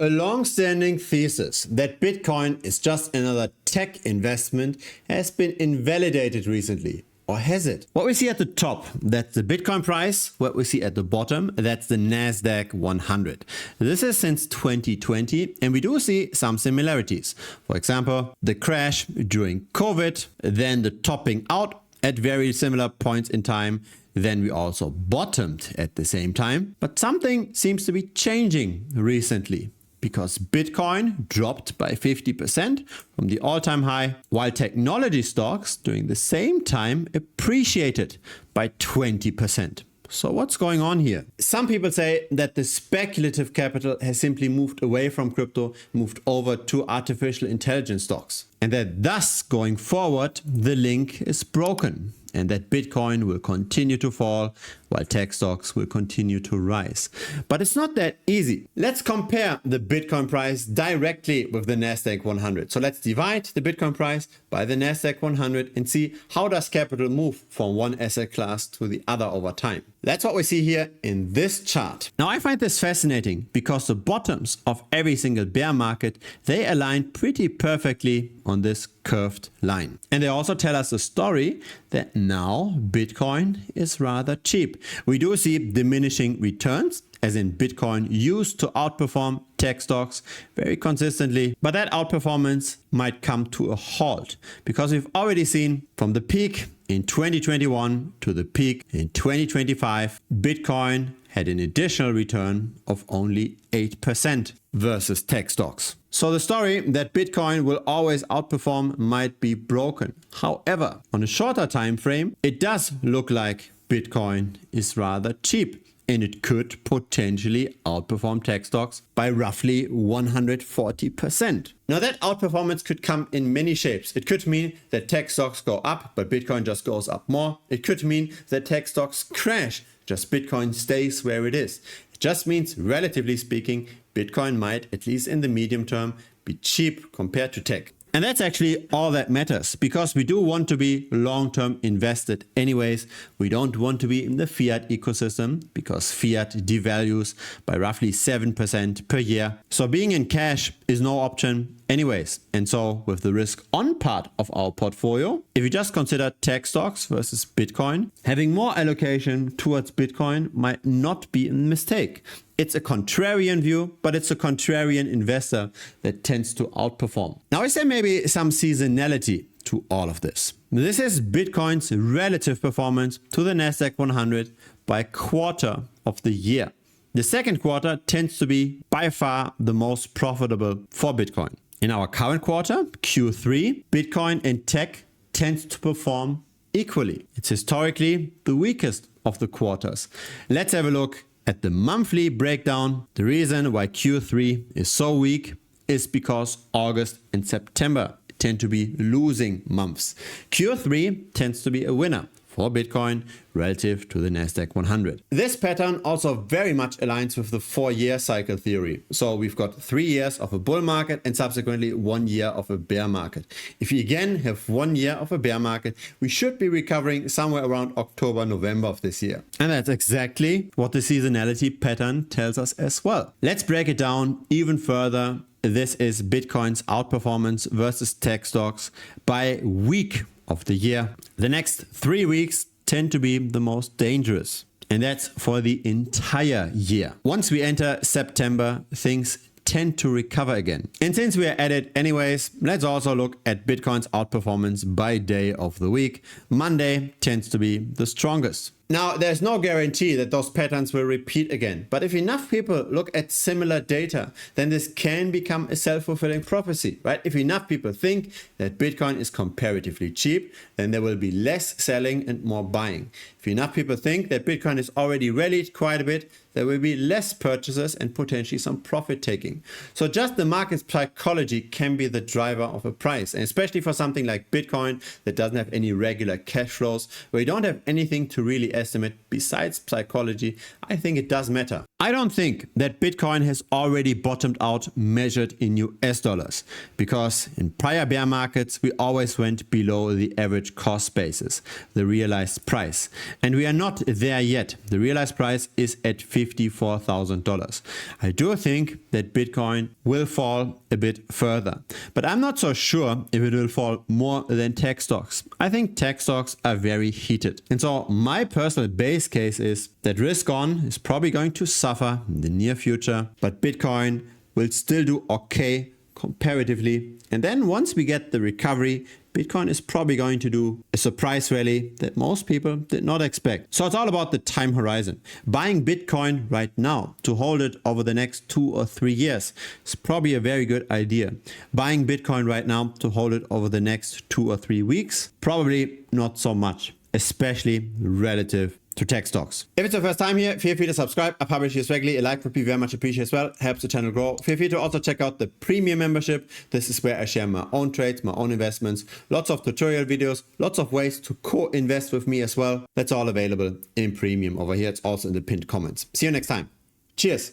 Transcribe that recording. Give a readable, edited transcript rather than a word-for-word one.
A long-standing thesis that Bitcoin is just another tech investment has been invalidated recently. Or has it? What we see at the top, that's the Bitcoin price. What we see at the bottom, that's the Nasdaq 100. This is since 2020, and we do see some similarities. For example, the crash during COVID, then the topping out at very similar points in time. Then we also bottomed at the same time. But something seems to be changing recently, because Bitcoin dropped by 50% from the all-time high, while technology stocks during the same time appreciated by 20%. So what's going on here? Some people say that the speculative capital has simply moved away from crypto, moved over to artificial intelligence stocks, and that thus going forward, the link is broken, and that Bitcoin will continue to fall while tech stocks will continue to rise. But it's not that easy. Let's compare the Bitcoin price directly with the Nasdaq 100. So let's divide the Bitcoin price by the Nasdaq 100 and see how does capital move from one asset class to the other over time. That's what we see here in this chart. Now I find this fascinating because the bottoms of every single bear market, they align pretty perfectly on this curved line. And they also tell us a story that now Bitcoin is rather cheap. We do see diminishing returns, as in Bitcoin used to outperform tech stocks very consistently, but that outperformance might come to a halt because we've already seen from the peak in 2021 to the peak in 2025, Bitcoin had an additional return of only 8% versus tech stocks. So the story that Bitcoin will always outperform might be broken. However, on a shorter time frame, it does look like Bitcoin is rather cheap, and it could potentially outperform tech stocks by roughly 140%. Now that outperformance could come in many shapes. It could mean that tech stocks go up, but Bitcoin just goes up more. It could mean that tech stocks crash, just Bitcoin stays where it is. It just means, relatively speaking, Bitcoin might, at least in the medium term, be cheap compared to tech. And that's actually all that matters, because we do want to be long-term invested anyways. We don't want to be in the fiat ecosystem because fiat devalues by roughly 7% per year. So being in cash is no option anyways. And so with the risk on part of our portfolio, if you just consider tech stocks versus Bitcoin, having more allocation towards Bitcoin might not be a mistake. It's a contrarian view, but it's a contrarian investor that tends to outperform. Now, is there maybe some seasonality to all of this? This is Bitcoin's relative performance to the Nasdaq 100 by quarter of the year. The second quarter tends to be by far the most profitable for Bitcoin. In our current quarter, Q3, Bitcoin and tech tend to perform equally. It's historically the weakest of the quarters. Let's have a look at the monthly breakdown. The reason why Q3 is so weak is because August and September tend to be losing months. Q3 tends to be a winner for Bitcoin relative to the Nasdaq 100. This pattern also very much aligns with the 4-year cycle theory. So we've got 3 years of a bull market and subsequently 1 year of a bear market. If we again have 1 year of a bear market, we should be recovering somewhere around October, November of this year. And that's exactly what the seasonality pattern tells us as well. Let's break it down even further. This is Bitcoin's outperformance versus tech stocks by week of the year. The next 3 weeks tend to be the most dangerous, and that's for the entire year. Once we enter September, things tend to recover again. And since we are at it anyways, let's also look at Bitcoin's outperformance by day of the week. Monday tends to be the strongest. Now, there's no guarantee that those patterns will repeat again, but if enough people look at similar data, then this can become a self-fulfilling prophecy, right? If enough people think that Bitcoin is comparatively cheap, then there will be less selling and more buying. If enough people think that Bitcoin is already rallied quite a bit, there will be less purchases and potentially some profit taking. So just the market psychology can be the driver of a price, and especially for something like Bitcoin that doesn't have any regular cash flows, where you don't have anything to really estimate besides psychology, I think it does matter. I don't think that Bitcoin has already bottomed out measured in US dollars, because in prior bear markets we always went below the average cost basis, the realized price. And we are not there yet. The realized price is at $54,000. I do think that Bitcoin will fall a bit further, but I'm not so sure if it will fall more than tech stocks. I think tech stocks are very heated. And so my personal base case is that risk on is probably going to suffer in the near future, but Bitcoin will still do okay comparatively. And then once we get the recovery, Bitcoin is probably going to do a surprise rally that most people did not expect. So it's all about the time horizon. Buying Bitcoin right now to hold it over the next 2 or 3 years is probably a very good idea. Buying Bitcoin right now to hold it over the next 2 or 3 weeks, probably not so much, especially relative to tech stocks. If it's your first time here, feel free to subscribe. I publish this regularly. A like would be very much appreciated as well. Helps the channel grow. Feel free to also check out the premium membership. This is where I share my own trades, my own investments, lots of tutorial videos, lots of ways to co-invest with me as well. That's all available in premium over here. It's also in the pinned comments. See you next time. Cheers.